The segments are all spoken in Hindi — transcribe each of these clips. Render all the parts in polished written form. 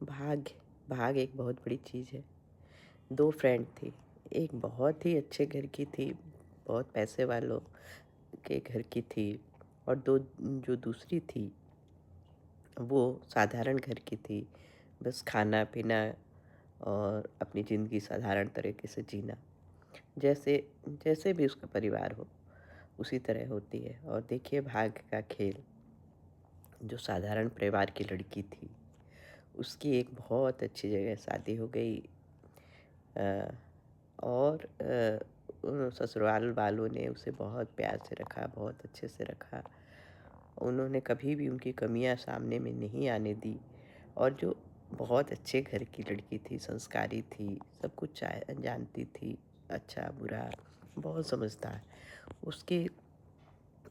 भाग्य भाग्य एक बहुत बड़ी चीज़ है। 2 फ्रेंड थी, एक बहुत ही अच्छे घर की थी, बहुत पैसे वालों के घर की थी और 2 जो दूसरी थी, वो साधारण घर की थी। बस खाना-पीना और अपनी ज़िंदगी साधारण तरीके से जीना। जैसे जैसे भी उसका परिवार हो, उसी तरह होती है। और देखिए भाग्य का खेल, जो साधारण परिवार की लड़की थी, उसकी एक बहुत अच्छी जगह शादी हो गई। अ, और उन ससुराल वालों ने उसे बहुत प्यार से रखा, बहुत अच्छे से रखा। उन्होंने कभी भी उनकी कमियां सामने में नहीं आने दी। और जो बहुत अच्छे घर की लड़की थी, संस्कारी थी, सब कुछ जानती थी, अच्छा बुरा बहुत समझदार, उसकी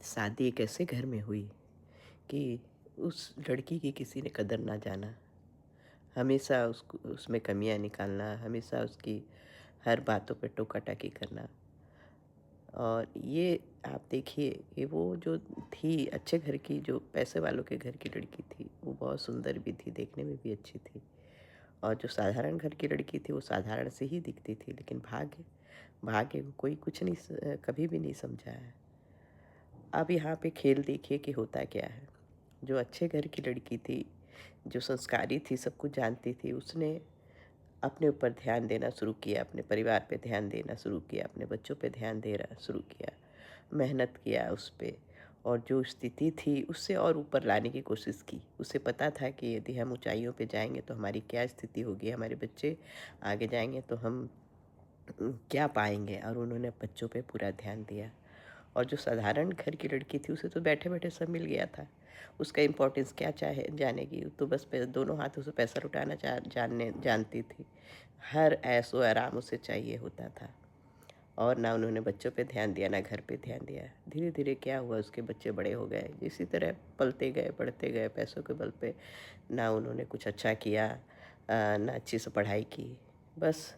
शादी एक ऐसे घर में हुई कि उस लड़की की किसी ने कदर ना जाना। हमेशा उसको उसमें कमियां निकालना, हमेशा उसकी हर बातों पे टोका-टाकी करना। और ये आप देखिए कि वो जो थी अच्छे घर की, जो पैसे वालों के घर की लड़की थी, वो बहुत सुंदर भी थी, देखने में भी अच्छी थी। और जो साधारण घर की लड़की थी, वो साधारण से ही दिखती थी। लेकिन भाग्य भाग्य को कोई कुछ नहीं कभी भी नहीं समझा है। अब यहाँ पे खेल देखिए कि होता क्या है। जो अच्छे घर की लड़की थी, जो संस्कारी थी, सब कुछ जानती थी, उसने अपने ऊपर ध्यान देना शुरू किया, अपने परिवार पे ध्यान देना शुरू किया, अपने बच्चों पे ध्यान देना शुरू किया, मेहनत किया उस पे। और जो स्थिति थी उससे और ऊपर लाने की कोशिश की। उसे पता था कि यदि हम ऊँचाइयों पे जाएँगे तो हमारी क्या स्थिति होगी, हमारे बच्चे आगे जाएँगे तो हम क्या पाएँगे। और उन्होंने बच्चों पे पूरा ध्यान दिया। और जो साधारण घर की लड़की थी, उसे तो बैठे-बैठे सब मिल गया था। उसका इम्पोर्टेंस क्या चाहे जानेगी, वो तो बस दोनों हाथों से पैसा लुटाना जानती थी। हर ऐशो-आराम उसे चाहिए होता था। और ना उन्होंने बच्चों पे ध्यान दिया, ना घर पे ध्यान दिया। धीरे-धीरे क्या हुआ, उसके बच्चे बड़े हो गए। इसी तरह पलते गए, बढ़ते गए पैसों के बल पे। ना उन्होंने कुछ अच्छा किया, ना अच्छी से पढ़ाई की। बस।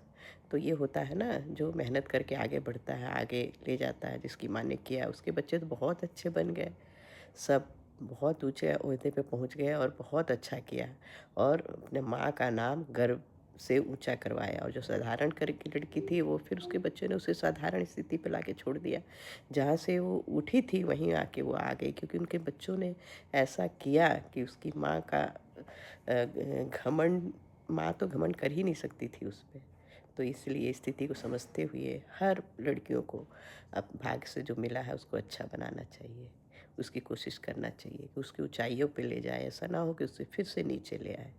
तो ये होता है ना, जो मेहनत करके आगे बढ़ता है, आगे ले जाता है, जिसकी माँ ने किया, उसके बच्चे तो बहुत अच्छे बन गए। सब बहुत ऊँचे ओहदे पे पहुँच गए और बहुत अच्छा किया। और अपने माँ का नाम गर्व से ऊँचा करवाया। और जो साधारण घर की लड़की थी, वो फिर उसके बच्चों ने उसे साधारण स्थिति पे लाके छोड़ दिया। जहाँ से वो उठी थी, वहीं आके वो आ गई, क्योंकि उनके बच्चों ने ऐसा किया कि उसकी माँ का घमंड, माँ तो घमंड कर ही नहीं सकती थी उस पे। तो इसलिए स्थिति को समझते हुए हर लड़कियों को अब भाग्य से जो मिला है उसको अच्छा बनाना चाहिए। उसकी कोशिश करना चाहिए कि उसकी ऊँचाइयों पे ले जाए, ऐसा ना हो कि उसे फिर से नीचे ले आए।